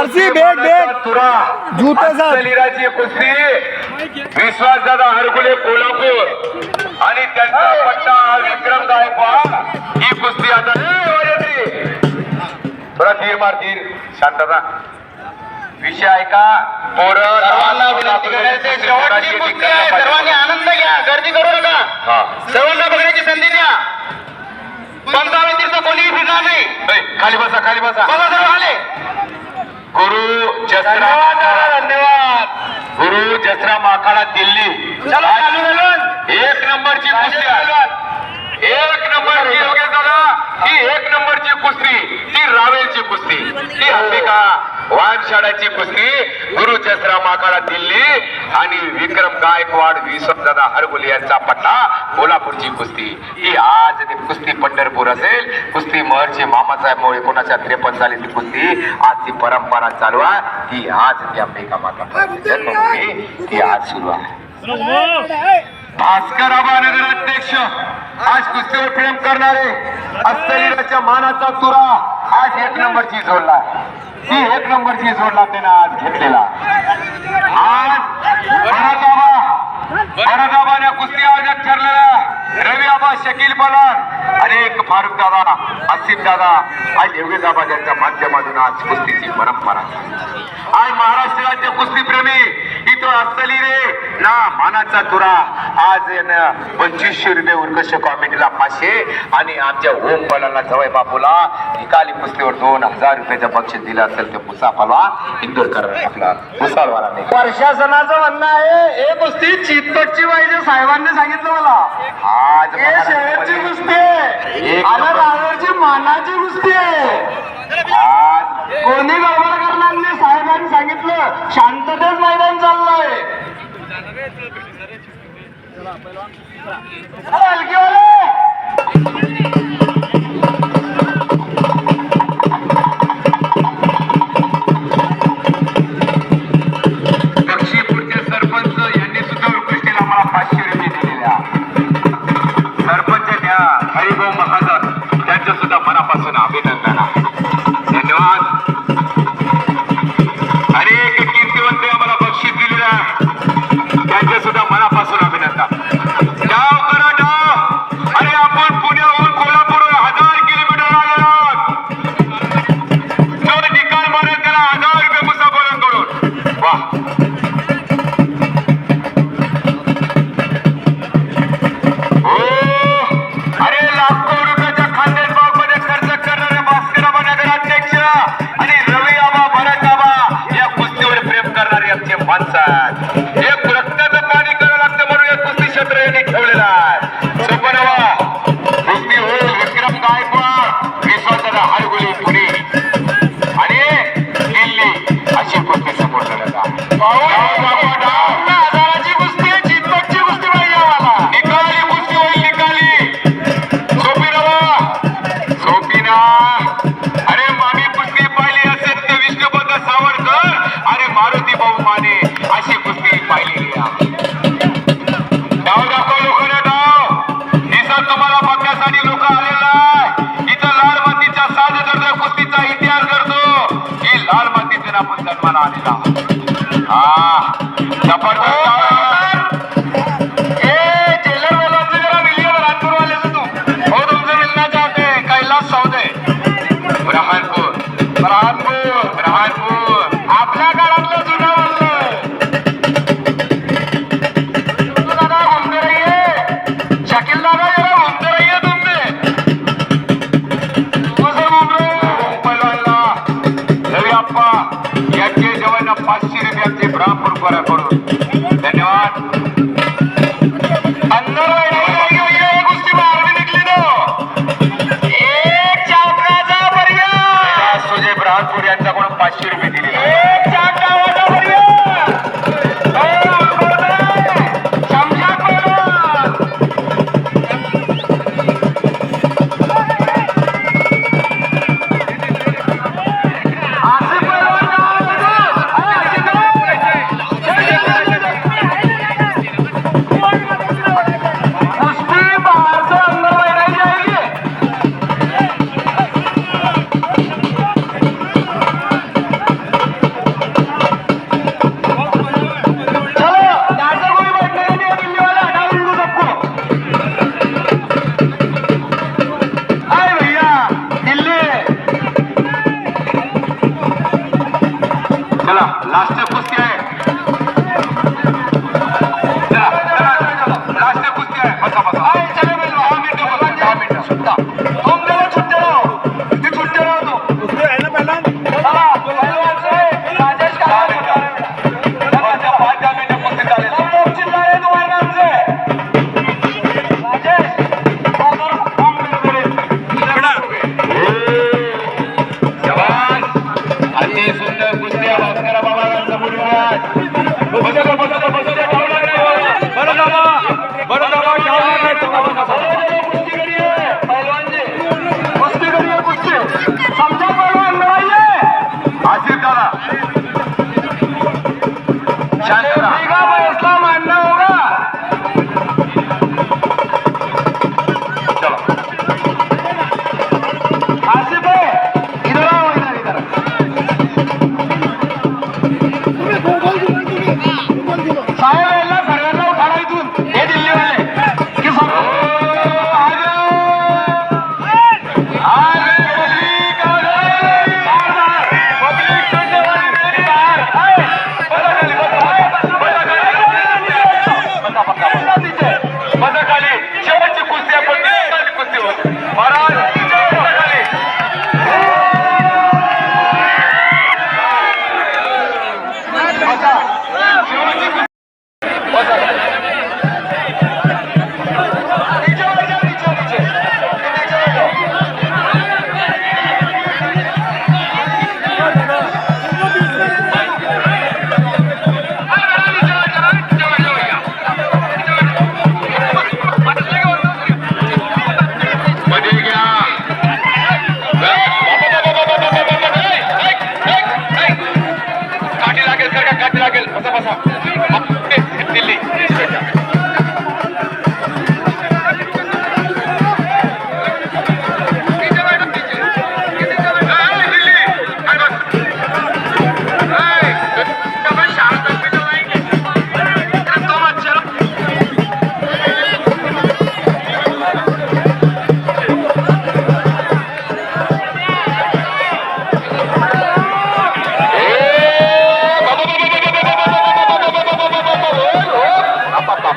RC भेट तुरा जूतेचा लिराची कुस्ती विश्वास दादा हरकुले कोल्हापूर आणि त्यांचा पट्टा विक्रम गायकवाड ही कुस्ती आता थोडा धीर मार धीर शांतता विषय ऐका पोरं सर्वांना विनंती करायचे शेवटची कुस्ती आहे सर्वांनी आनंद घ्या गर्दी करू नका सर्वांना बघण्याची संधी द्या 15 व्यतिरिक्त कोणीही फिरणार नाही खाली बसा खाली बसा बघा सर्व आले गुरु जसरा धन्यवाद गुरु जसरा माखाडा दिल्ली चला चालू झालं एक नंबरची कुस्ती आहे. एक नंबरची योगेश दादा ही एक नंबरची कुस्ती ती रावेलची कुस्ती ती अंबिका वानशाळाची कुस्ती गुरु जसरा माखाडा दिल्ली आणि विक्रम गायकवाड विश्वदादा हरगुले यांचा पट्टा कोल्हापूरची कुस्ती ही आज ती कुस्ती पंढरपूर असेल कुस्ती महरची मामासाहेब मोळे 1953 साली ती कुस्ती आज ती परंपरा चालू आहे ही आज ती अंबिका माता जन्मभूमी ती आज सुरू आहे. भास्कर आबा नगराध्यक्ष आज कुस्तीवर प्रेम करणारे अस्तलीराच्या मानाचा तुरा आज एक नंबरची जोडला ती एक नंबरची जोडला त्यानं आज घेतलेला आज भरताबाने कुस्ती आयोजक ठरलेला रवी आबा शकील पलान आणि एक फारुख दादा आसिफ दादा आज योगेश आबा यांच्या माध्यमातून आज कुस्तीची परंपरा आज महाराष्ट्र राज्य कुस्ती प्रेमी इथं असली रे ना मानाचा तुरा आज 2500 रुपये उर्कश कॉमेडीला 500 आणि आमच्या ओम पलाला जवळ बापूला निकाली कुस्तीवर 2000 रुपयाचं बक्षीस दिलं असेल ते मुसाफाला इंदोरकर आपला मुसालवाला नाही. प्रशासनाचं म्हणणं आहे हे कुस्ती चित्तोडची पाहिजे साहेबांनी सांगितलं मला आज हे शेवटची कुस्ती आहे आणि रावेरची मानाची कुस्ती आहे आज कोणी गडबड करणार नाही साहेबांनी सांगितलं शांततेत मैदान चाललंय हलकीवाले दक्षिणपूरचे सरपंच यांनी सुद्धा कुस्तीला मला 500 रुपये दिलेल्या सरपंच त्या हरिभाऊ महाजन त्यांचं सुद्धा मनापासून अभिनंदन आहे. धन्यवाद. अनेक कीर्तिवंत आम्हाला बक्षीस दिलेलं आहे त्यांचे सुद्धा मनापासून अभिनंदन. डाव करा डाव अरे आपण पुण्याहून कोल्हापूर 1000 किलोमीटर आलेलो आहोत. जो निकाल मारेल त्याला 1000 रुपये मुसाफरांकडून. वा हो अरे लाखो रुपयाच्या खानदेश बागमध्ये खर्च करणारे भास्करराव नगराध्यक्ष आणि रवी आबा भरत आबा या कुस्तीवर प्रेम करणारे आमचे माणसं आहेत. एक रक्ताचं पाणी करावं लागतं म्हणून या कुस्ती क्षेत्र यांनी ठेवलेलं आहे. सोपनवा कुस्ती होईल विक्रम गायकवाड विश्वासाला हरगुले पुणे आणि दिल्ली अशी कुस्ती समोर लढत आहे. हजाराची कुस्ती आहे चित्तोडची कुस्ती पाहिजे आम्हाला निकाली कुस्ती होईल निकाली सोपी रवा सोपी ना अरे मामी कुस्ती पाहिली असेल ते विष्णुपद सावरकर आणि मारुती भाऊ माने अशी कुस्ती पाहिलेली आहे. डाव दाखव लोकांना डाव दिसत तुम्हाला बघण्यासाठी लोक आलेला आहे. इथं लाल मातीच्या 7 दर्जा कुस्तीचा इतिहास करतो की लाल मातीचा आपण सन्मान आलेला हा जबरदस्त आपल्या काळातलं जुनं बोललं दादा घुमते रहिए शकील दादा जरा घुमते रहिए तुमने तुझं पहिल्यांदा रवी आप्पा यांचे जवळ 500 रुपयांचे ब्राह्मण करा करून धन्यवाद. अंदर कुस्ती मारवी निघली तो एक चापराचा पर्याय सुजय ब्राह्मणपूर यांच्याकडून 500 रुपये दिले. एक चापराचा पर्याय शमशाद पैलवान आसिफ पैलवान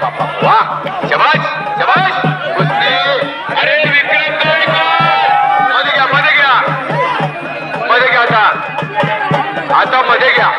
वा शबाश शबाश कुस्ती अरे विक्रम गायकवाड मध्ये घ्या आता मध्ये घ्या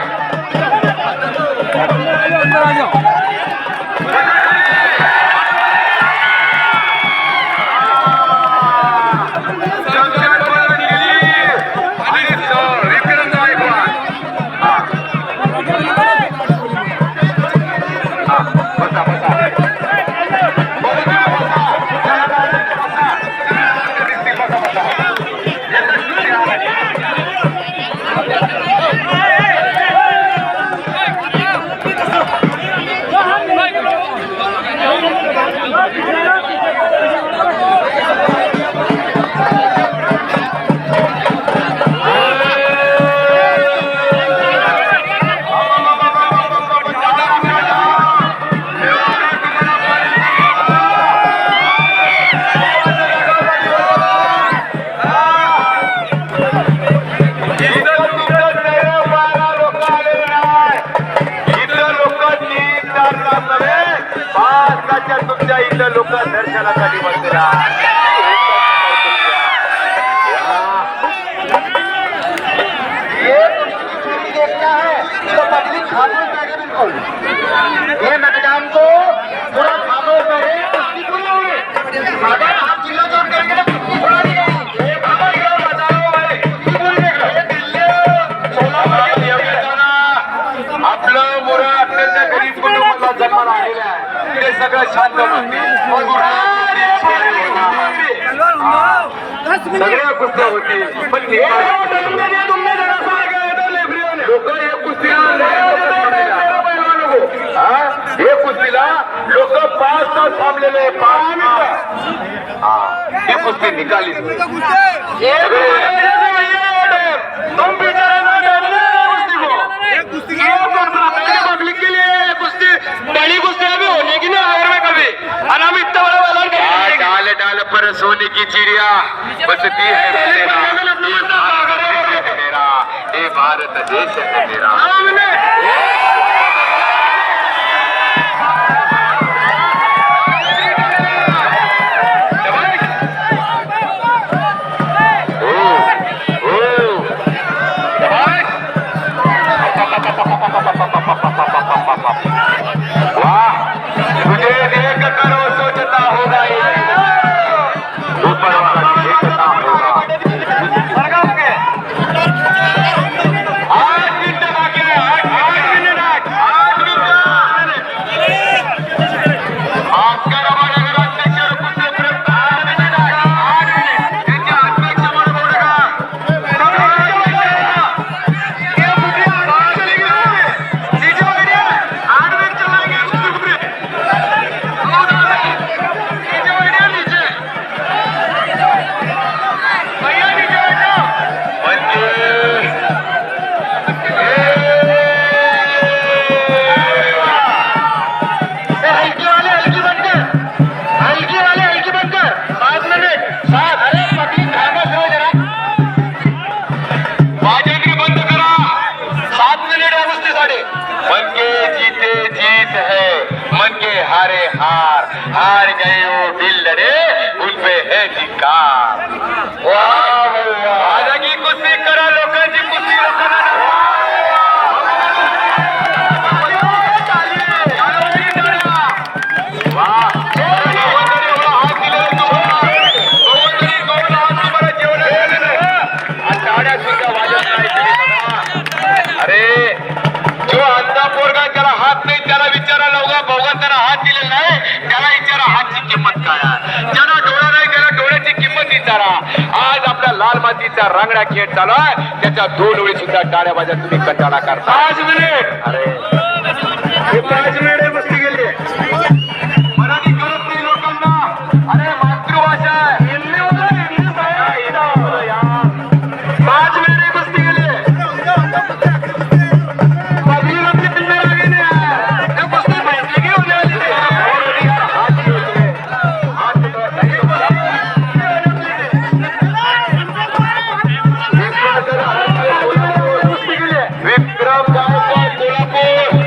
तुमच्या इथं लोक दर्शनासाठी बसलेला देखना है तो पब्लिक खामोश बैठे बिल्कुल ये मतदान को थोड़ा खामोश बैठे अगर आप जिला जोड़ करेंगे तो कुछ थोड़ा नहीं आपलं मुलं अत्यंत गरीब कुटुंबाला जन्माला आलेलं आहे ते सगळं शांत सगळ्या कुस्त्या होती पण लोक हे कुस्तीला लोक 5 तास थांबलेले 5 ही कुस्ती निकाली पब्लिक के लिए कुश्ती बड़ी कुश्ती अभी होने की ना अगर में कभी और हम इतना बड़ा वाला डाल डाल पर सोने की चिड़िया बसती है तेरा ये भारत देश है तेरा हार गए वो दिल लड़े उनपे है धिक्कार की कुस्ती करा लोकांची कुस्ती अरे जो अंधा पोरगा त्याला हात नाही त्याला विचारा लवगा बघा त्याला हात दिलेला नाही त्याला विचारा हातची किंमत काय आहे ज्याला डोळा नाही त्याला डोळ्याची किंमत विचारा आज आपल्या लाल मातीचा रांगडा खेळ चालू आहे त्याच्या 2 ओळी सुद्धा टाळ्या वाजत तुम्ही कंटाळा करता 5 मिनिट अरे 5 मिनिट बसली गेली मराठी कळत नाही लोकांना अरे मातृभाषा हिंदी होतं हिंदी यार 5 मिनिट बसली गेली विक्रम गायकवाड कोल्हापूर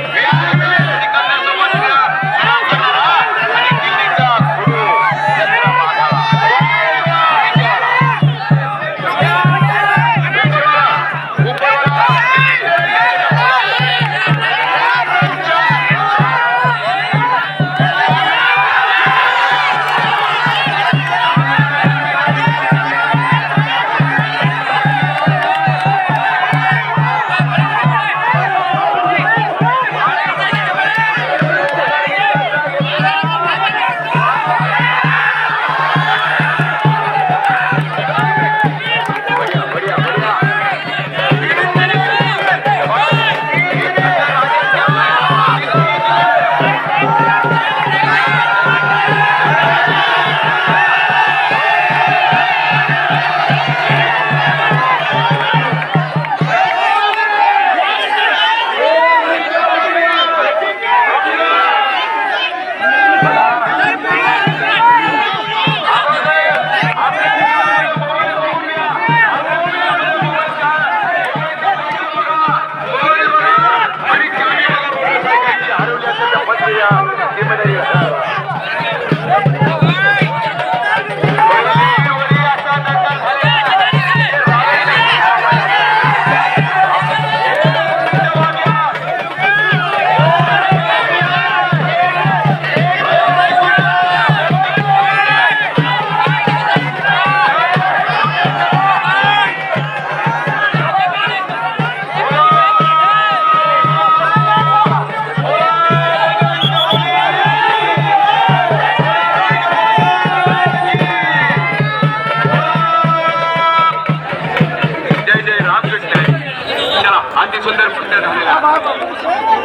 नको